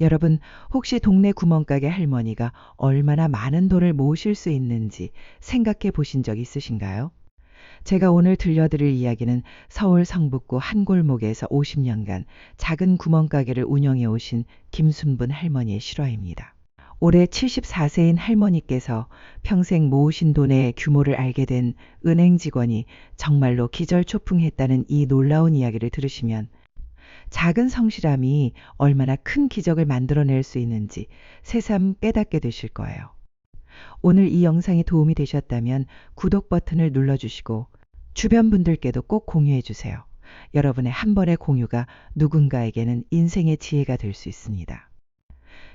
여러분, 혹시 동네 구멍가게 할머니가 얼마나 많은 돈을 모으실 수 있는지 생각해 보신 적 있으신가요? 제가 오늘 들려드릴 이야기는 서울 성북구 한 골목에서 50년간 작은 구멍가게를 운영해 오신 김순분 할머니의 실화입니다. 올해 74세인 할머니께서 평생 모으신 돈의 규모를 알게 된 은행 직원이 정말로 기절초풍했다는 이 놀라운 이야기를 들으시면 작은 성실함이 얼마나 큰 기적을 만들어낼 수 있는지 새삼 깨닫게 되실 거예요. 오늘 이 영상이 도움이 되셨다면 구독 버튼을 눌러주시고 주변 분들께도 꼭 공유해 주세요. 여러분의 한 번의 공유가 누군가에게는 인생의 지혜가 될 수 있습니다.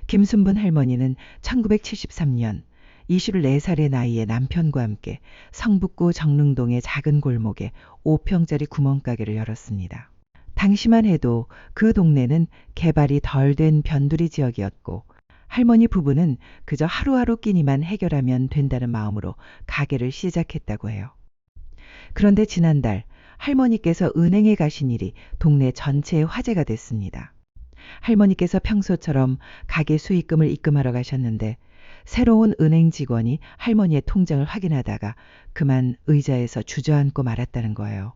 김순분 할머니는 1973년 24살의 나이에 남편과 함께 성북구 정릉동의 작은 골목에 5평짜리 구멍가게를 열었습니다. 당시만 해도 그 동네는 개발이 덜 된 변두리 지역이었고 할머니 부부는 그저 하루하루 끼니만 해결하면 된다는 마음으로 가게를 시작했다고 해요. 그런데 지난달 할머니께서 은행에 가신 일이 동네 전체의 화제가 됐습니다. 할머니께서 평소처럼 가게 수익금을 입금하러 가셨는데 새로운 은행 직원이 할머니의 통장을 확인하다가 그만 의자에서 주저앉고 말았다는 거예요.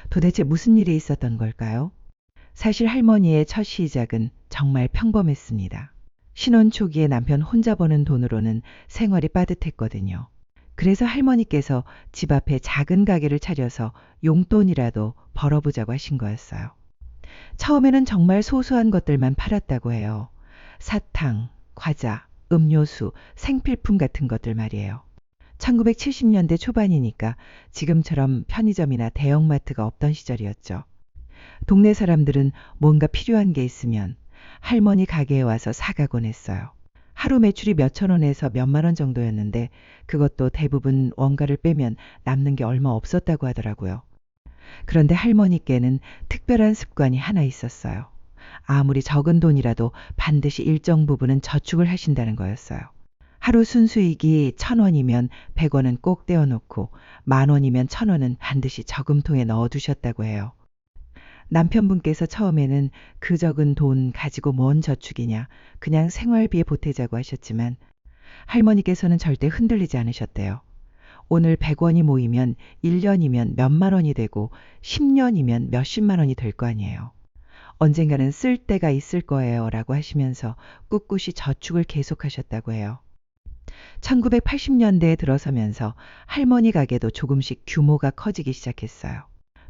도대체 무슨 일이 있었던 걸까요? 사실 할머니의 첫 시작은 정말 평범했습니다. 신혼 초기에 남편 혼자 버는 돈으로는 생활이 빠듯했거든요. 그래서 할머니께서 집 앞에 작은 가게를 차려서 용돈이라도 벌어보자고 하신 거였어요. 처음에는 정말 소소한 것들만 팔았다고 해요. 사탕, 과자, 음료수, 생필품 같은 것들 말이에요. 1970년대 초반이니까 지금처럼 편의점이나 대형마트가 없던 시절이었죠. 동네 사람들은 뭔가 필요한 게 있으면 할머니 가게에 와서 사가곤 했어요. 하루 매출이 몇천 원에서 몇만 원 정도였는데 그것도 대부분 원가를 빼면 남는 게 얼마 없었다고 하더라고요. 그런데 할머니께는 특별한 습관이 하나 있었어요. 아무리 적은 돈이라도 반드시 일정 부분은 저축을 하신다는 거였어요. 하루 순수익이 1,000원이면 100원은 꼭 떼어놓고 10,000원이면 1,000원은 반드시 저금통에 넣어두셨다고 해요. 남편분께서 처음에는 그 적은 돈 가지고 뭔 저축이냐, 그냥 생활비에 보태자고 하셨지만 할머니께서는 절대 흔들리지 않으셨대요. 오늘 100원이 모이면 1년이면 몇만 원이 되고 10년이면 몇십만 원이 될 거 아니에요. 언젠가는 쓸 때가 있을 거예요 라고 하시면서 꿋꿋이 저축을 계속하셨다고 해요. 1980년대에 들어서면서 할머니 가게도 조금씩 규모가 커지기 시작했어요.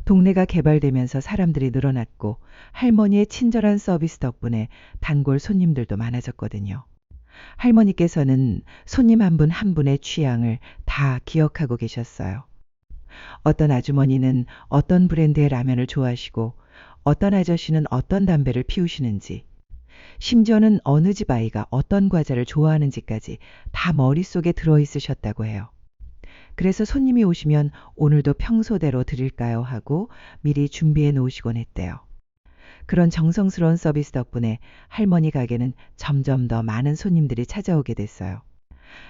동네가 개발되면서 사람들이 늘어났고 할머니의 친절한 서비스 덕분에 단골 손님들도 많아졌거든요. 할머니께서는 손님 한 분 한 분의 취향을 다 기억하고 계셨어요. 어떤 아주머니는 어떤 브랜드의 라면을 좋아하시고 어떤 아저씨는 어떤 담배를 피우시는지 심지어는 어느 집 아이가 어떤 과자를 좋아하는지까지 다 머릿속에 들어있으셨다고 해요. 그래서 손님이 오시면 오늘도 평소대로 드릴까요 하고 미리 준비해 놓으시곤 했대요. 그런 정성스러운 서비스 덕분에 할머니 가게는 점점 더 많은 손님들이 찾아오게 됐어요.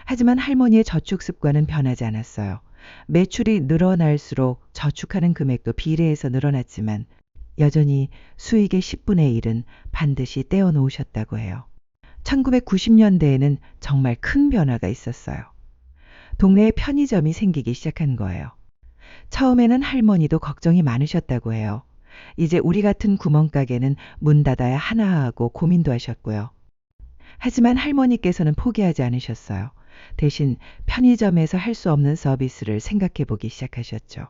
하지만 할머니의 저축 습관은 변하지 않았어요. 매출이 늘어날수록 저축하는 금액도 비례해서 늘어났지만 여전히 수익의 10분의 1은 반드시 떼어 놓으셨다고 해요. 1990년대에는 정말 큰 변화가 있었어요. 동네에 편의점이 생기기 시작한 거예요. 처음에는 할머니도 걱정이 많으셨다고 해요. 이제 우리 같은 구멍가게는 문 닫아야 하나 하고 고민도 하셨고요. 하지만 할머니께서는 포기하지 않으셨어요. 대신 편의점에서 할 수 없는 서비스를 생각해 보기 시작하셨죠.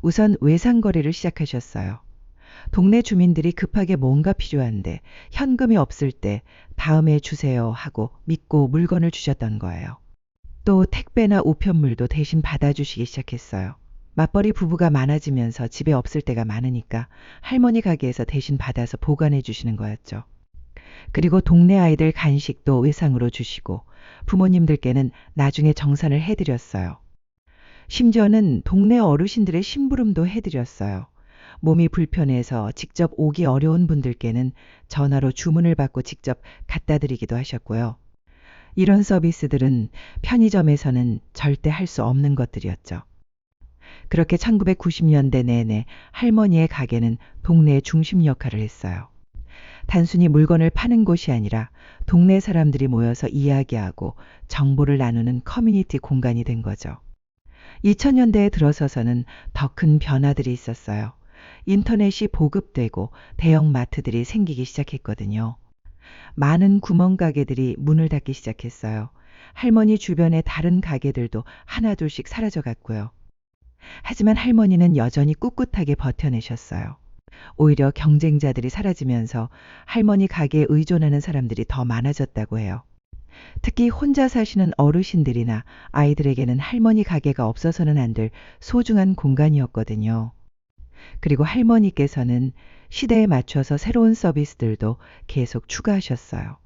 우선 외상거래를 시작하셨어요. 동네 주민들이 급하게 뭔가 필요한데 현금이 없을 때 다음에 주세요 하고 믿고 물건을 주셨던 거예요. 또 택배나 우편물도 대신 받아주시기 시작했어요. 맞벌이 부부가 많아지면서 집에 없을 때가 많으니까 할머니 가게에서 대신 받아서 보관해 주시는 거였죠. 그리고 동네 아이들 간식도 외상으로 주시고 부모님들께는 나중에 정산을 해드렸어요. 심지어는 동네 어르신들의 심부름도 해드렸어요. 몸이 불편해서 직접 오기 어려운 분들께는 전화로 주문을 받고 직접 갖다 드리기도 하셨고요. 이런 서비스들은 편의점에서는 절대 할 수 없는 것들이었죠. 그렇게 1990년대 내내 할머니의 가게는 동네의 중심 역할을 했어요. 단순히 물건을 파는 곳이 아니라 동네 사람들이 모여서 이야기하고 정보를 나누는 커뮤니티 공간이 된 거죠. 2000년대에 들어서서는 더 큰 변화들이 있었어요. 인터넷이 보급되고 대형 마트들이 생기기 시작했거든요. 많은 구멍가게들이 문을 닫기 시작했어요. 할머니 주변의 다른 가게들도 하나둘씩 사라져갔고요. 하지만 할머니는 여전히 꿋꿋하게 버텨내셨어요. 오히려 경쟁자들이 사라지면서 할머니 가게에 의존하는 사람들이 더 많아졌다고 해요. 특히 혼자 사시는 어르신들이나 아이들에게는 할머니 가게가 없어서는 안 될 소중한 공간이었거든요. 그리고 할머니께서는 시대에 맞춰서 새로운 서비스들도 계속 추가하셨어요.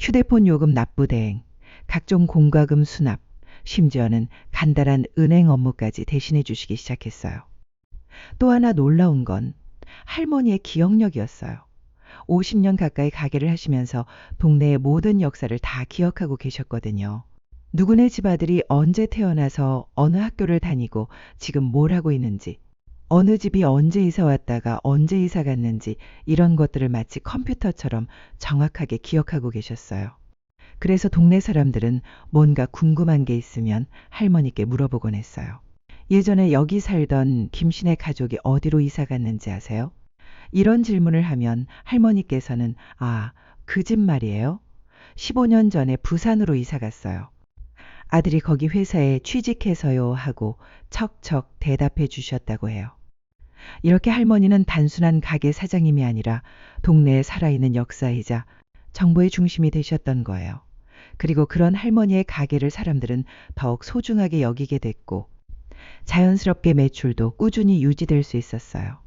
휴대폰 요금 납부 대행, 각종 공과금 수납, 심지어는 간단한 은행 업무까지 대신해 주시기 시작했어요. 또 하나 놀라운 건 할머니의 기억력이었어요. 50년 가까이 가게를 하시면서 동네의 모든 역사를 다 기억하고 계셨거든요. 누구네 집 아들이 언제 태어나서 어느 학교를 다니고 지금 뭘 하고 있는지, 어느 집이 언제 이사 왔다가 언제 이사 갔는지 이런 것들을 마치 컴퓨터처럼 정확하게 기억하고 계셨어요. 그래서 동네 사람들은 뭔가 궁금한 게 있으면 할머니께 물어보곤 했어요. 예전에 여기 살던 김씨네 가족이 어디로 이사 갔는지 아세요? 이런 질문을 하면 할머니께서는 그 집 말이에요. 15년 전에 부산으로 이사 갔어요. 아들이 거기 회사에 취직해서요 하고 척척 대답해 주셨다고 해요. 이렇게 할머니는 단순한 가게 사장님이 아니라 동네에 살아있는 역사이자 정보의 중심이 되셨던 거예요. 그리고 그런 할머니의 가게를 사람들은 더욱 소중하게 여기게 됐고 자연스럽게 매출도 꾸준히 유지될 수 있었어요.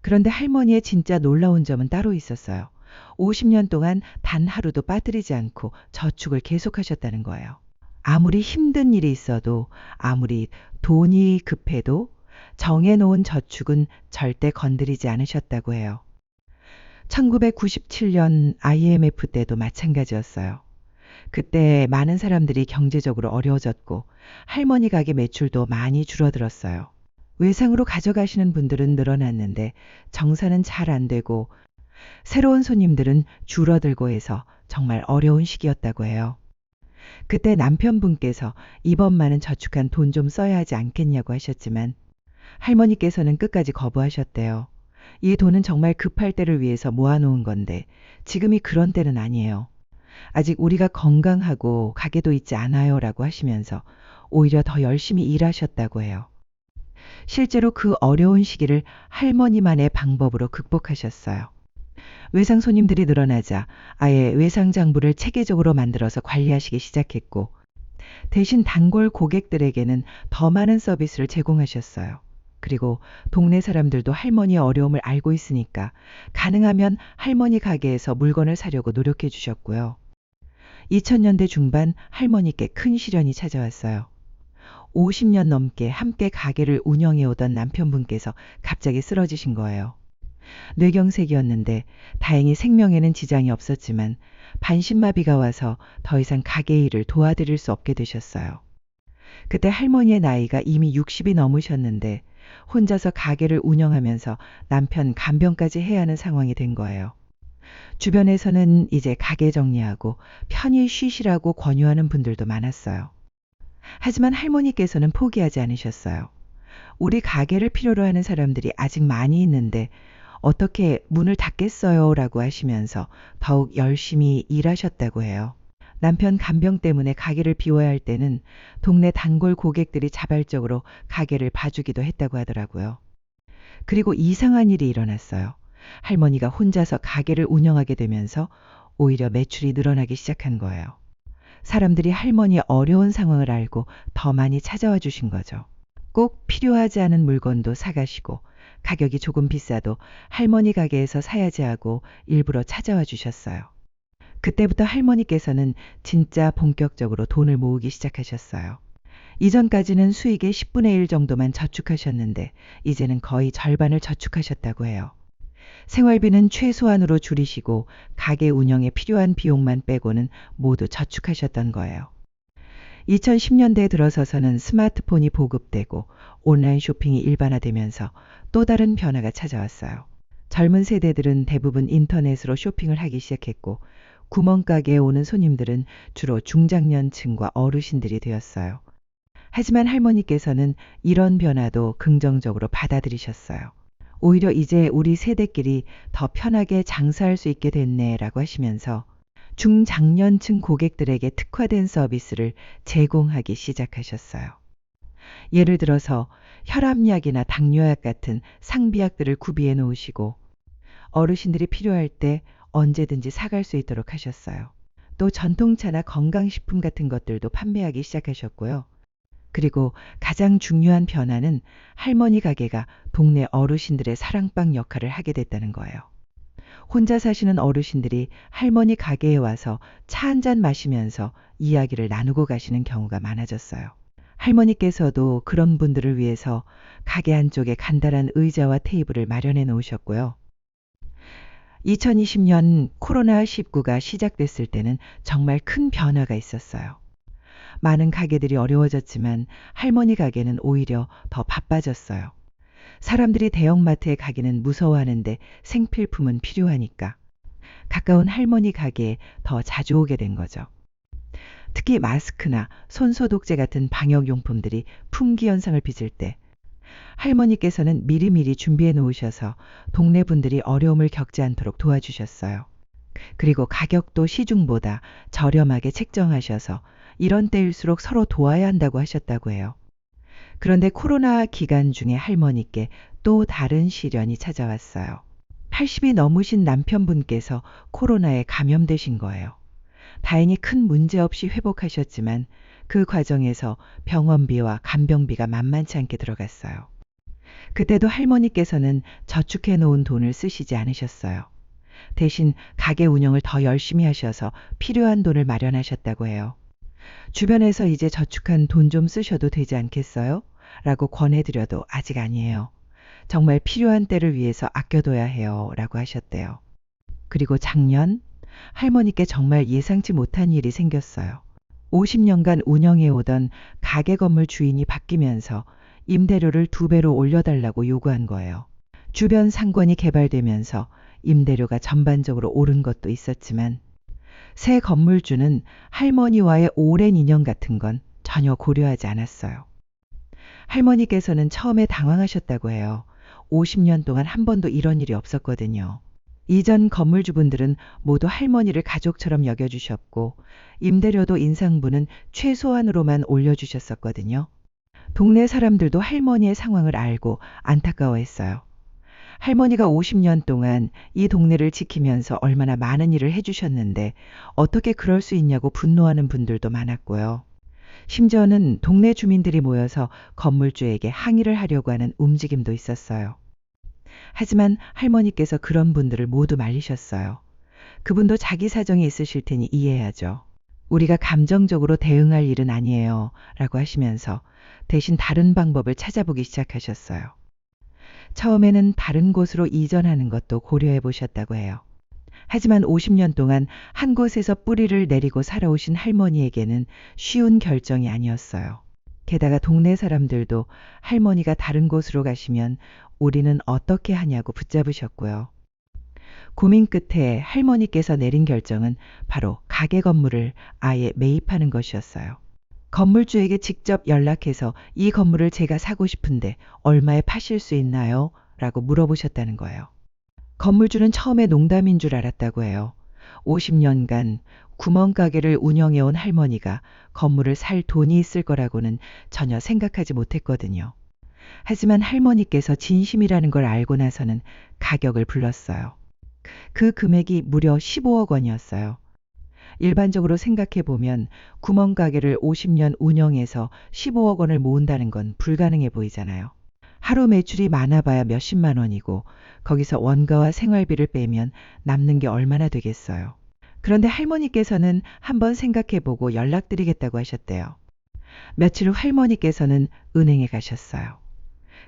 그런데 할머니의 진짜 놀라운 점은 따로 있었어요. 50년 동안 단 하루도 빠뜨리지 않고 저축을 계속하셨다는 거예요. 아무리 힘든 일이 있어도 아무리 돈이 급해도 정해놓은 저축은 절대 건드리지 않으셨다고 해요. 1997년 IMF 때도 마찬가지였어요. 그때 많은 사람들이 경제적으로 어려워졌고 할머니 가게 매출도 많이 줄어들었어요. 외상으로 가져가시는 분들은 늘어났는데 정사는 잘 안 되고 새로운 손님들은 줄어들고 해서 정말 어려운 시기였다고 해요. 그때 남편분께서 이번만은 저축한 돈 좀 써야 하지 않겠냐고 하셨지만 할머니께서는 끝까지 거부하셨대요. 이 돈은 정말 급할 때를 위해서 모아놓은 건데 지금이 그런 때는 아니에요. 아직 우리가 건강하고 가게도 있지 않아요 라고 하시면서 오히려 더 열심히 일하셨다고 해요. 실제로 그 어려운 시기를 할머니만의 방법으로 극복하셨어요. 외상 손님들이 늘어나자 아예 외상 장부를 체계적으로 만들어서 관리하시기 시작했고 대신 단골 고객들에게는 더 많은 서비스를 제공하셨어요. 그리고 동네 사람들도 할머니의 어려움을 알고 있으니까 가능하면 할머니 가게에서 물건을 사려고 노력해 주셨고요. 2000년대 중반 할머니께 큰 시련이 찾아왔어요. 50년 넘게 함께 가게를 운영해 오던 남편분께서 갑자기 쓰러지신 거예요. 뇌경색이었는데 다행히 생명에는 지장이 없었지만 반신마비가 와서 더 이상 가게 일을 도와드릴 수 없게 되셨어요. 그때 할머니의 나이가 이미 60이 넘으셨는데 혼자서 가게를 운영하면서 남편 간병까지 해야 하는 상황이 된 거예요. 주변에서는 이제 가게 정리하고 편히 쉬시라고 권유하는 분들도 많았어요. 하지만 할머니께서는 포기하지 않으셨어요. 우리 가게를 필요로 하는 사람들이 아직 많이 있는데 어떻게 문을 닫겠어요? 라고 하시면서 더욱 열심히 일하셨다고 해요. 남편 간병 때문에 가게를 비워야 할 때는 동네 단골 고객들이 자발적으로 가게를 봐주기도 했다고 하더라고요. 그리고 이상한 일이 일어났어요. 할머니가 혼자서 가게를 운영하게 되면서 오히려 매출이 늘어나기 시작한 거예요. 사람들이 할머니의 어려운 상황을 알고 더 많이 찾아와 주신 거죠. 꼭 필요하지 않은 물건도 사가시고 가격이 조금 비싸도 할머니 가게에서 사야지 하고 일부러 찾아와 주셨어요. 그때부터 할머니께서는 진짜 본격적으로 돈을 모으기 시작하셨어요. 이전까지는 수익의 10분의 1 정도만 저축하셨는데 이제는 거의 절반을 저축하셨다고 해요. 생활비는 최소한으로 줄이시고 가게 운영에 필요한 비용만 빼고는 모두 저축하셨던 거예요. 2010년대에 들어서서는 스마트폰이 보급되고 온라인 쇼핑이 일반화되면서 또 다른 변화가 찾아왔어요. 젊은 세대들은 대부분 인터넷으로 쇼핑을 하기 시작했고 구멍가게에 오는 손님들은 주로 중장년층과 어르신들이 되었어요. 하지만 할머니께서는 이런 변화도 긍정적으로 받아들이셨어요. 오히려 이제 우리 세대끼리 더 편하게 장사할 수 있게 됐네라고 하시면서 중장년층 고객들에게 특화된 서비스를 제공하기 시작하셨어요. 예를 들어서 혈압약이나 당뇨약 같은 상비약들을 구비해 놓으시고 어르신들이 필요할 때 언제든지 사갈 수 있도록 하셨어요. 또 전통차나 건강식품 같은 것들도 판매하기 시작하셨고요. 그리고 가장 중요한 변화는 할머니 가게가 동네 어르신들의 사랑방 역할을 하게 됐다는 거예요. 혼자 사시는 어르신들이 할머니 가게에 와서 차 한 잔 마시면서 이야기를 나누고 가시는 경우가 많아졌어요. 할머니께서도 그런 분들을 위해서 가게 안쪽에 간단한 의자와 테이블을 마련해 놓으셨고요. 2020년 코로나19가 시작됐을 때는 정말 큰 변화가 있었어요. 많은 가게들이 어려워졌지만 할머니 가게는 오히려 더 바빠졌어요. 사람들이 대형마트에 가기는 무서워하는데 생필품은 필요하니까 가까운 할머니 가게에 더 자주 오게 된 거죠. 특히 마스크나 손소독제 같은 방역용품들이 품귀 현상을 빚을 때 할머니께서는 미리미리 준비해 놓으셔서 동네 분들이 어려움을 겪지 않도록 도와주셨어요. 그리고 가격도 시중보다 저렴하게 책정하셔서 이런 때일수록 서로 도와야 한다고 하셨다고 해요. 그런데 코로나 기간 중에 할머니께 또 다른 시련이 찾아왔어요. 80이 넘으신 남편분께서 코로나에 감염되신 거예요. 다행히 큰 문제 없이 회복하셨지만 그 과정에서 병원비와 간병비가 만만치 않게 들어갔어요. 그때도 할머니께서는 저축해 놓은 돈을 쓰시지 않으셨어요. 대신 가게 운영을 더 열심히 하셔서 필요한 돈을 마련하셨다고 해요. 주변에서 이제 저축한 돈 좀 쓰셔도 되지 않겠어요? 라고 권해드려도 아직 아니에요. 정말 필요한 때를 위해서 아껴둬야 해요. 라고 하셨대요. 그리고 작년 할머니께 정말 예상치 못한 일이 생겼어요. 50년간 운영해 오던 가게 건물 주인이 바뀌면서 임대료를 2배로 올려달라고 요구한 거예요. 주변 상권이 개발되면서 임대료가 전반적으로 오른 것도 있었지만 새 건물주는 할머니와의 오랜 인연 같은 건 전혀 고려하지 않았어요. 할머니께서는 처음에 당황하셨다고 해요. 50년 동안 한 번도 이런 일이 없었거든요. 이전 건물주분들은 모두 할머니를 가족처럼 여겨주셨고 임대료도 인상분은 최소한으로만 올려주셨었거든요. 동네 사람들도 할머니의 상황을 알고 안타까워했어요. 할머니가 50년 동안 이 동네를 지키면서 얼마나 많은 일을 해주셨는데 어떻게 그럴 수 있냐고 분노하는 분들도 많았고요. 심지어는 동네 주민들이 모여서 건물주에게 항의를 하려고 하는 움직임도 있었어요. 하지만 할머니께서 그런 분들을 모두 말리셨어요. 그분도 자기 사정이 있으실 테니 이해하죠. 우리가 감정적으로 대응할 일은 아니에요. 라고 하시면서 대신 다른 방법을 찾아보기 시작하셨어요. 처음에는 다른 곳으로 이전하는 것도 고려해 보셨다고 해요. 하지만 50년 동안 한 곳에서 뿌리를 내리고 살아오신 할머니에게는 쉬운 결정이 아니었어요. 게다가 동네 사람들도 할머니가 다른 곳으로 가시면 우리는 어떻게 하냐고 붙잡으셨고요. 고민 끝에 할머니께서 내린 결정은 바로 가게 건물을 아예 매입하는 것이었어요. 건물주에게 직접 연락해서 이 건물을 제가 사고 싶은데 얼마에 파실 수 있나요? 라고 물어보셨다는 거예요. 건물주는 처음에 농담인 줄 알았다고 해요. 50년간 구멍가게를 운영해온 할머니가 건물을 살 돈이 있을 거라고는 전혀 생각하지 못했거든요. 하지만 할머니께서 진심이라는 걸 알고 나서는 가격을 불렀어요. 그 금액이 무려 15억 원이었어요. 일반적으로 생각해 보면 구멍가게를 50년 운영해서 15억 원을 모은다는 건 불가능해 보이잖아요. 하루 매출이 많아봐야 몇십만 원이고 거기서 원가와 생활비를 빼면 남는 게 얼마나 되겠어요. 그런데 할머니께서는 한번 생각해보고 연락드리겠다고 하셨대요. 며칠 후 할머니께서는 은행에 가셨어요.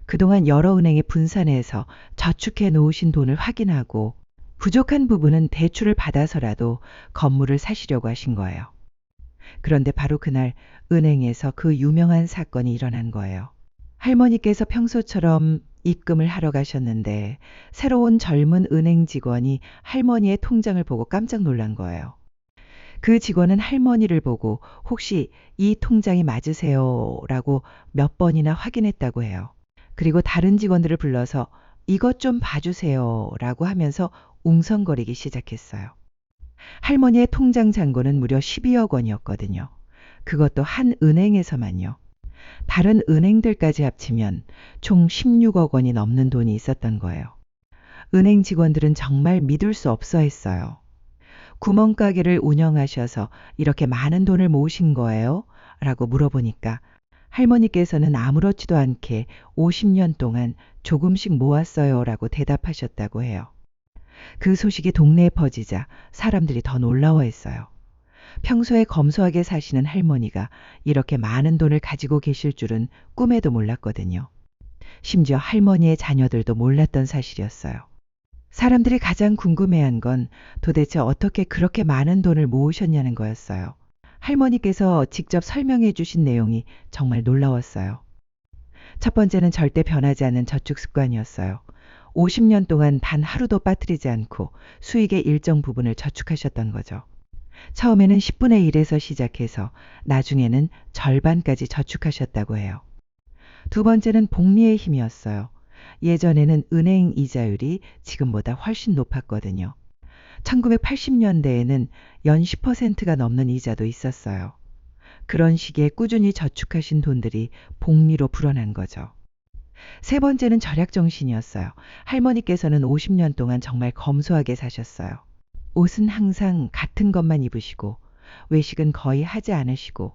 그동안 여러 은행에 분산해서 저축해 놓으신 돈을 확인하고 부족한 부분은 대출을 받아서라도 건물을 사시려고 하신 거예요. 그런데 바로 그날 은행에서 그 유명한 사건이 일어난 거예요. 할머니께서 평소처럼 입금을 하러 가셨는데 새로운 젊은 은행 직원이 할머니의 통장을 보고 깜짝 놀란 거예요. 그 직원은 할머니를 보고 혹시 이 통장이 맞으세요? 라고 몇 번이나 확인했다고 해요. 그리고 다른 직원들을 불러서 이것 좀 봐주세요. 라고 하면서 웅성거리기 시작했어요. 할머니의 통장 잔고는 무려 12억 원이었거든요. 그것도 한 은행에서만요. 다른 은행들까지 합치면 총 16억 원이 넘는 돈이 있었던 거예요. 은행 직원들은 정말 믿을 수 없어 했어요. 구멍가게를 운영하셔서 이렇게 많은 돈을 모으신 거예요? 라고 물어보니까 할머니께서는 아무렇지도 않게 50년 동안 조금씩 모았어요 라고 대답하셨다고 해요. 그 소식이 동네에 퍼지자 사람들이 더 놀라워했어요. 평소에 검소하게 사시는 할머니가 이렇게 많은 돈을 가지고 계실 줄은 꿈에도 몰랐거든요. 심지어 할머니의 자녀들도 몰랐던 사실이었어요. 사람들이 가장 궁금해한 건 도대체 어떻게 그렇게 많은 돈을 모으셨냐는 거였어요. 할머니께서 직접 설명해 주신 내용이 정말 놀라웠어요. 첫 번째는 절대 변하지 않는 저축 습관이었어요. 50년 동안 단 하루도 빠뜨리지 않고 수익의 일정 부분을 저축하셨던 거죠. 처음에는 10분의 1에서 시작해서 나중에는 절반까지 저축하셨다고 해요. 두 번째는 복리의 힘이었어요. 예전에는 은행 이자율이 지금보다 훨씬 높았거든요. 1980년대에는 연 10%가 넘는 이자도 있었어요. 그런 시기에 꾸준히 저축하신 돈들이 복리로 불어난 거죠. 세 번째는 절약 정신이었어요. 할머니께서는 50년 동안 정말 검소하게 사셨어요. 옷은 항상 같은 것만 입으시고 외식은 거의 하지 않으시고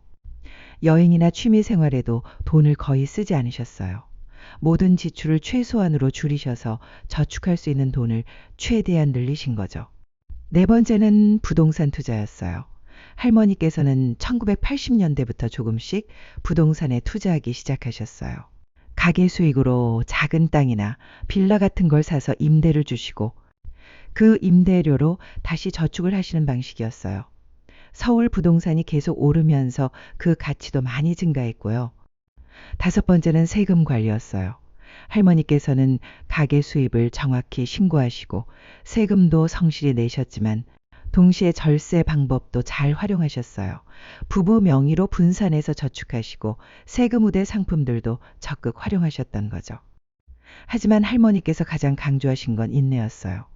여행이나 취미 생활에도 돈을 거의 쓰지 않으셨어요. 모든 지출을 최소한으로 줄이셔서 저축할 수 있는 돈을 최대한 늘리신 거죠. 네 번째는 부동산 투자였어요. 할머니께서는 1980년대부터 조금씩 부동산에 투자하기 시작하셨어요. 가계 수익으로 작은 땅이나 빌라 같은 걸 사서 임대를 주시고 그 임대료로 다시 저축을 하시는 방식이었어요. 서울 부동산이 계속 오르면서 그 가치도 많이 증가했고요. 다섯 번째는 세금 관리였어요. 할머니께서는 가계 수입을 정확히 신고하시고 세금도 성실히 내셨지만 동시에 절세 방법도 잘 활용하셨어요. 부부 명의로 분산해서 저축하시고 세금 우대 상품들도 적극 활용하셨던 거죠. 하지만 할머니께서 가장 강조하신 건 인내였어요.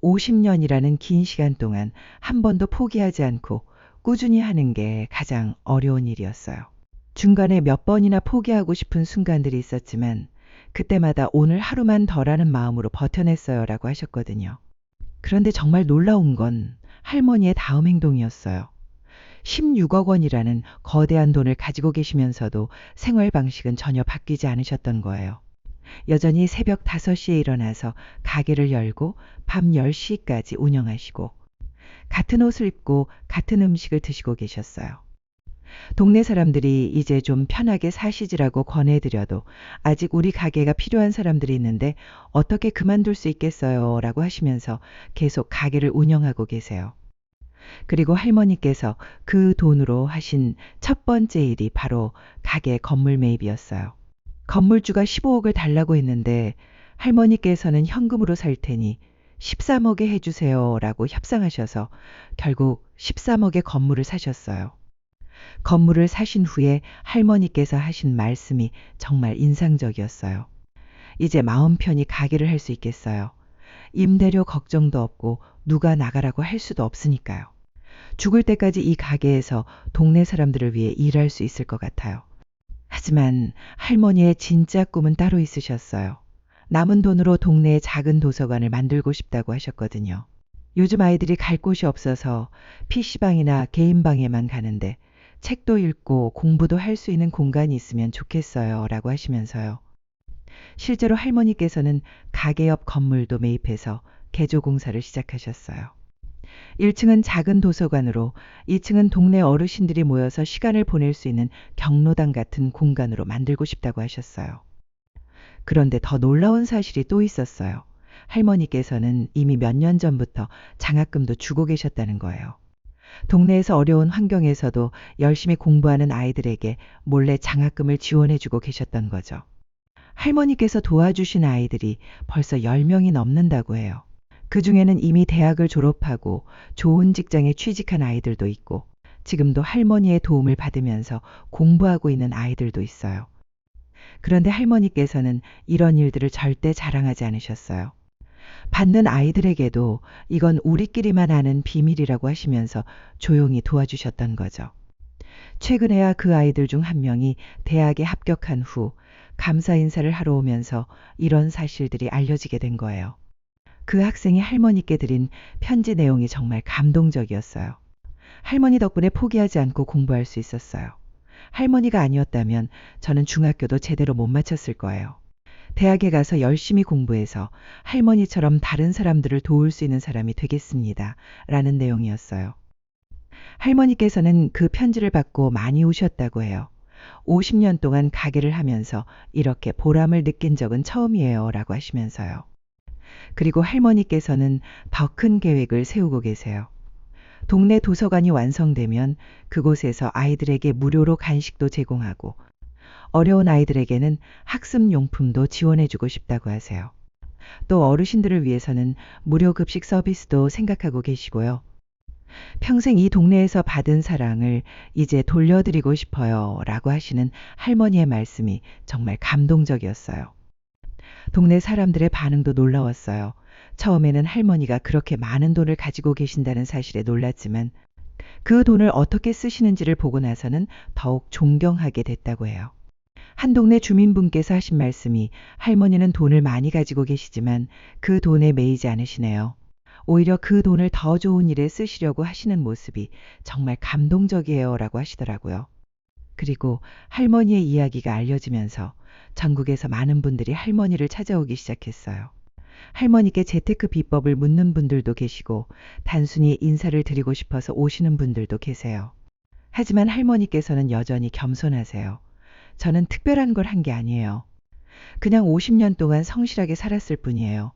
50년이라는 긴 시간 동안 한 번도 포기하지 않고 꾸준히 하는 게 가장 어려운 일이었어요. 중간에 몇 번이나 포기하고 싶은 순간들이 있었지만 그때마다 오늘 하루만 덜하는 마음으로 버텨냈어요 라고 하셨거든요. 그런데 정말 놀라운 건 할머니의 다음 행동이었어요. 16억 원이라는 거대한 돈을 가지고 계시면서도 생활 방식은 전혀 바뀌지 않으셨던 거예요. 여전히 새벽 5시에 일어나서 가게를 열고 밤 10시까지 운영하시고 같은 옷을 입고 같은 음식을 드시고 계셨어요. 동네 사람들이 이제 좀 편하게 사시지라고 권해드려도 아직 우리 가게가 필요한 사람들이 있는데 어떻게 그만둘 수 있겠어요? 라고 하시면서 계속 가게를 운영하고 계세요. 그리고 할머니께서 그 돈으로 하신 첫 번째 일이 바로 가게 건물 매입이었어요. 건물주가 15억을 달라고 했는데 할머니께서는 현금으로 살 테니 13억에 해주세요 라고 협상하셔서 결국 13억의 건물을 사셨어요. 건물을 사신 후에 할머니께서 하신 말씀이 정말 인상적이었어요. 이제 마음 편히 가게를 할 수 있겠어요. 임대료 걱정도 없고 누가 나가라고 할 수도 없으니까요. 죽을 때까지 이 가게에서 동네 사람들을 위해 일할 수 있을 것 같아요. 하지만 할머니의 진짜 꿈은 따로 있으셨어요. 남은 돈으로 동네에 작은 도서관을 만들고 싶다고 하셨거든요. 요즘 아이들이 갈 곳이 없어서 PC방이나 개인방에만 가는데 책도 읽고 공부도 할 수 있는 공간이 있으면 좋겠어요 라고 하시면서요. 실제로 할머니께서는 가게 옆 건물도 매입해서 개조 공사를 시작하셨어요. 1층은 작은 도서관으로 2층은 동네 어르신들이 모여서 시간을 보낼 수 있는 경로당 같은 공간으로 만들고 싶다고 하셨어요. 그런데 더 놀라운 사실이 또 있었어요. 할머니께서는 이미 몇 년 전부터 장학금도 주고 계셨다는 거예요. 동네에서 어려운 환경에서도 열심히 공부하는 아이들에게 몰래 장학금을 지원해주고 계셨던 거죠. 할머니께서 도와주신 아이들이 벌써 10명이 넘는다고 해요. 그 중에는 이미 대학을 졸업하고 좋은 직장에 취직한 아이들도 있고 지금도 할머니의 도움을 받으면서 공부하고 있는 아이들도 있어요. 그런데 할머니께서는 이런 일들을 절대 자랑하지 않으셨어요. 받는 아이들에게도 이건 우리끼리만 아는 비밀이라고 하시면서 조용히 도와주셨던 거죠. 최근에야 그 아이들 중 한 명이 대학에 합격한 후 감사 인사를 하러 오면서 이런 사실들이 알려지게 된 거예요. 그 학생이 할머니께 드린 편지 내용이 정말 감동적이었어요. 할머니 덕분에 포기하지 않고 공부할 수 있었어요. 할머니가 아니었다면 저는 중학교도 제대로 못 마쳤을 거예요. 대학에 가서 열심히 공부해서 할머니처럼 다른 사람들을 도울 수 있는 사람이 되겠습니다. 라는 내용이었어요. 할머니께서는 그 편지를 받고 많이 우셨다고 해요. 50년 동안 가게를 하면서 이렇게 보람을 느낀 적은 처음이에요. 라고 하시면서요. 그리고 할머니께서는 더 큰 계획을 세우고 계세요. 동네 도서관이 완성되면 그곳에서 아이들에게 무료로 간식도 제공하고 어려운 아이들에게는 학습용품도 지원해주고 싶다고 하세요. 또 어르신들을 위해서는 무료 급식 서비스도 생각하고 계시고요. 평생 이 동네에서 받은 사랑을 이제 돌려드리고 싶어요. 라고 하시는 할머니의 말씀이 정말 감동적이었어요. 동네 사람들의 반응도 놀라웠어요. 처음에는 할머니가 그렇게 많은 돈을 가지고 계신다는 사실에 놀랐지만 그 돈을 어떻게 쓰시는지를 보고 나서는 더욱 존경하게 됐다고 해요. 한 동네 주민분께서 하신 말씀이 할머니는 돈을 많이 가지고 계시지만 그 돈에 매이지 않으시네요. 오히려 그 돈을 더 좋은 일에 쓰시려고 하시는 모습이 정말 감동적이에요. 라고 하시더라고요. 그리고 할머니의 이야기가 알려지면서 전국에서 많은 분들이 할머니를 찾아오기 시작했어요. 할머니께 재테크 비법을 묻는 분들도 계시고 단순히 인사를 드리고 싶어서 오시는 분들도 계세요. 하지만 할머니께서는 여전히 겸손하세요. 저는 특별한 걸 한 게 아니에요. 그냥 50년 동안 성실하게 살았을 뿐이에요.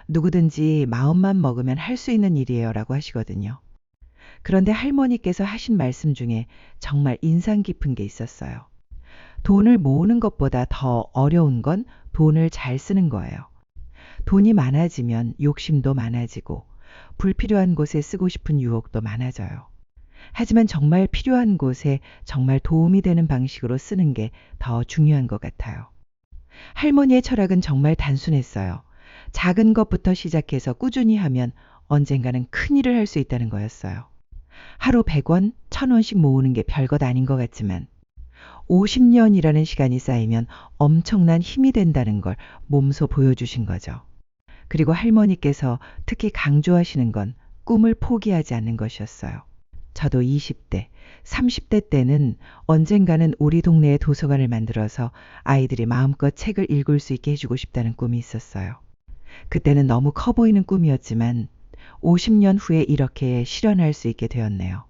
누구든지 마음만 먹으면 할 수 있는 일이에요. 라고 하시거든요. 그런데 할머니께서 하신 말씀 중에 정말 인상 깊은 게 있었어요. 돈을 모으는 것보다 더 어려운 건 돈을 잘 쓰는 거예요. 돈이 많아지면 욕심도 많아지고 불필요한 곳에 쓰고 싶은 유혹도 많아져요. 하지만 정말 필요한 곳에 정말 도움이 되는 방식으로 쓰는 게 더 중요한 것 같아요. 할머니의 철학은 정말 단순했어요. 작은 것부터 시작해서 꾸준히 하면 언젠가는 큰 일을 할 수 있다는 거였어요. 하루 100원, 1000원씩 모으는 게 별것 아닌 것 같지만 50년이라는 시간이 쌓이면 엄청난 힘이 된다는 걸 몸소 보여주신 거죠. 그리고 할머니께서 특히 강조하시는 건 꿈을 포기하지 않는 것이었어요. 저도 20대, 30대 때는 언젠가는 우리 동네에 도서관을 만들어서 아이들이 마음껏 책을 읽을 수 있게 해주고 싶다는 꿈이 있었어요. 그때는 너무 커 보이는 꿈이었지만 50년 후에 이렇게 실현할 수 있게 되었네요.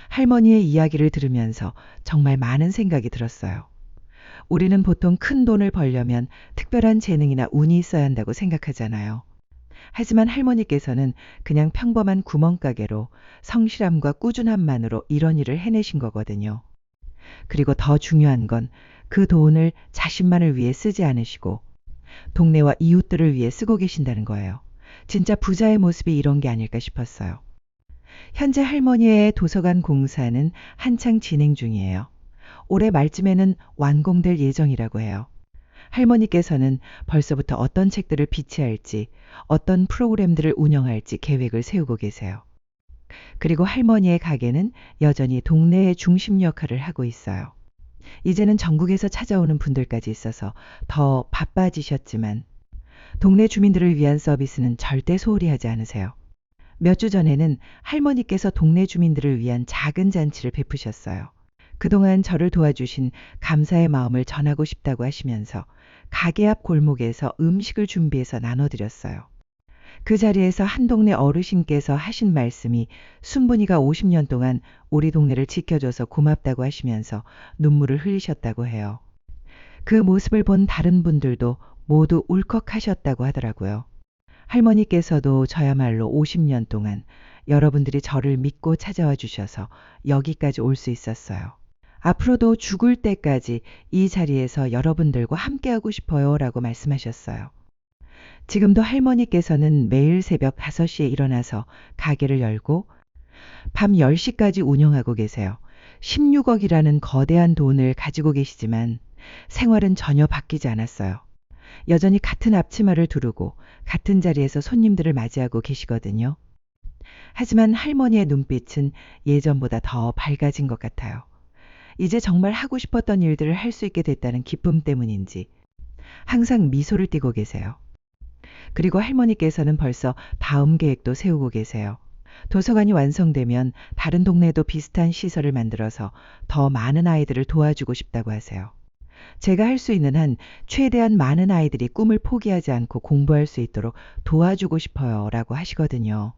할머니의 이야기를 들으면서 정말 많은 생각이 들었어요. 우리는 보통 큰 돈을 벌려면 특별한 재능이나 운이 있어야 한다고 생각하잖아요. 하지만 할머니께서는 그냥 평범한 구멍가게로 성실함과 꾸준함만으로 이런 일을 해내신 거거든요. 그리고 더 중요한 건 그 돈을 자신만을 위해 쓰지 않으시고 동네와 이웃들을 위해 쓰고 계신다는 거예요. 진짜 부자의 모습이 이런 게 아닐까 싶었어요. 현재 할머니의 도서관 공사는 한창 진행 중이에요. 올해 말쯤에는 완공될 예정이라고 해요. 할머니께서는 벌써부터 어떤 책들을 비치할지, 어떤 프로그램들을 운영할지 계획을 세우고 계세요. 그리고 할머니의 가게는 여전히 동네의 중심 역할을 하고 있어요. 이제는 전국에서 찾아오는 분들까지 있어서 더 바빠지셨지만 동네 주민들을 위한 서비스는 절대 소홀히 하지 않으세요. 몇 주 전에는 할머니께서 동네 주민들을 위한 작은 잔치를 베푸셨어요. 그동안 저를 도와주신 감사의 마음을 전하고 싶다고 하시면서 가게 앞 골목에서 음식을 준비해서 나눠드렸어요. 그 자리에서 한 동네 어르신께서 하신 말씀이 순분이가 50년 동안 우리 동네를 지켜줘서 고맙다고 하시면서 눈물을 흘리셨다고 해요. 그 모습을 본 다른 분들도 모두 울컥하셨다고 하더라고요. 할머니께서도 저야말로 50년 동안 여러분들이 저를 믿고 찾아와 주셔서 여기까지 올 수 있었어요. 앞으로도 죽을 때까지 이 자리에서 여러분들과 함께하고 싶어요 라고 말씀하셨어요. 지금도 할머니께서는 매일 새벽 5시에 일어나서 가게를 열고 밤 10시까지 운영하고 계세요. 16억이라는 거대한 돈을 가지고 계시지만 생활은 전혀 바뀌지 않았어요. 여전히 같은 앞치마를 두르고 같은 자리에서 손님들을 맞이하고 계시거든요. 하지만 할머니의 눈빛은 예전보다 더 밝아진 것 같아요. 이제 정말 하고 싶었던 일들을 할 수 있게 됐다는 기쁨 때문인지 항상 미소를 띠고 계세요. 그리고 할머니께서는 벌써 다음 계획도 세우고 계세요. 도서관이 완성되면 다른 동네에도 비슷한 시설을 만들어서 더 많은 아이들을 도와주고 싶다고 하세요. 제가 할 수 있는 한 최대한 많은 아이들이 꿈을 포기하지 않고 공부할 수 있도록 도와주고 싶어요 라고 하시거든요.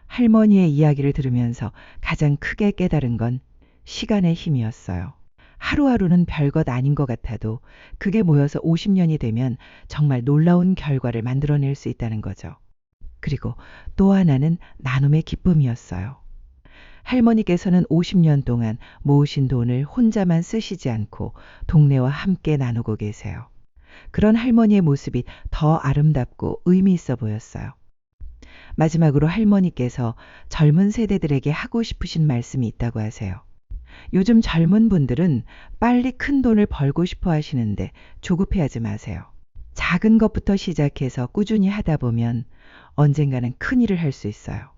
할머니의 이야기를 들으면서 가장 크게 깨달은 건 시간의 힘이었어요. 하루하루는 별것 아닌 것 같아도 그게 모여서 50년이 되면 정말 놀라운 결과를 만들어낼 수 있다는 거죠. 그리고 또 하나는 나눔의 기쁨이었어요. 할머니께서는 50년 동안 모으신 돈을 혼자만 쓰시지 않고 동네와 함께 나누고 계세요. 그런 할머니의 모습이 더 아름답고 의미 있어 보였어요. 마지막으로 할머니께서 젊은 세대들에게 하고 싶으신 말씀이 있다고 하세요. 요즘 젊은 분들은 빨리 큰 돈을 벌고 싶어 하시는데 조급해하지 마세요. 작은 것부터 시작해서 꾸준히 하다 보면 언젠가는 큰 일을 할 수 있어요.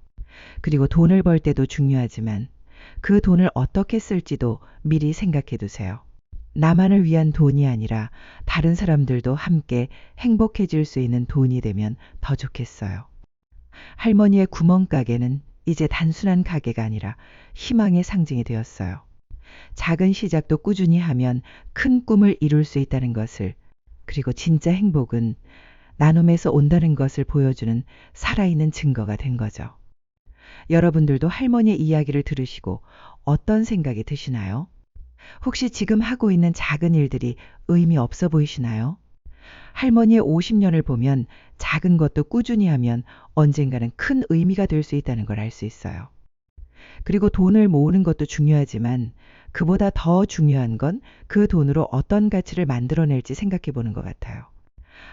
그리고 돈을 벌 때도 중요하지만 그 돈을 어떻게 쓸지도 미리 생각해 두세요. 나만을 위한 돈이 아니라 다른 사람들도 함께 행복해질 수 있는 돈이 되면 더 좋겠어요. 할머니의 구멍가게는 이제 단순한 가게가 아니라 희망의 상징이 되었어요. 작은 시작도 꾸준히 하면 큰 꿈을 이룰 수 있다는 것을, 그리고 진짜 행복은 나눔에서 온다는 것을 보여주는 살아있는 증거가 된 거죠. 여러분들도 할머니의 이야기를 들으시고 어떤 생각이 드시나요? 혹시 지금 하고 있는 작은 일들이 의미 없어 보이시나요? 할머니의 50년을 보면 작은 것도 꾸준히 하면 언젠가는 큰 의미가 될 수 있다는 걸 알 수 있어요. 그리고 돈을 모으는 것도 중요하지만 그보다 더 중요한 건 그 돈으로 어떤 가치를 만들어낼지 생각해 보는 것 같아요.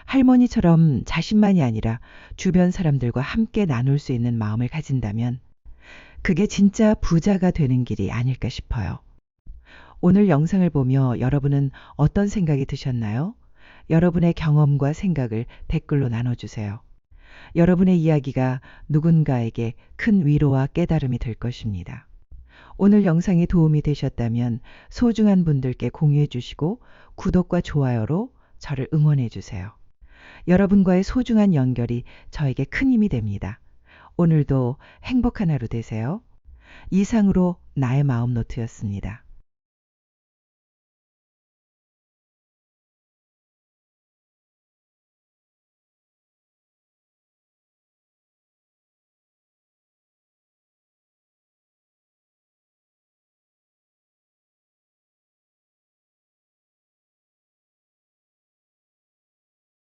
할머니처럼 자신만이 아니라 주변 사람들과 함께 나눌 수 있는 마음을 가진다면 그게 진짜 부자가 되는 길이 아닐까 싶어요. 오늘 영상을 보며 여러분은 어떤 생각이 드셨나요? 여러분의 경험과 생각을 댓글로 나눠주세요. 여러분의 이야기가 누군가에게 큰 위로와 깨달음이 될 것입니다. 오늘 영상이 도움이 되셨다면 소중한 분들께 공유해 주시고 구독과 좋아요로 저를 응원해 주세요. 여러분과의 소중한 연결이 저에게 큰 힘이 됩니다. 오늘도 행복한 하루 되세요. 이상으로 나의 마음 노트였습니다.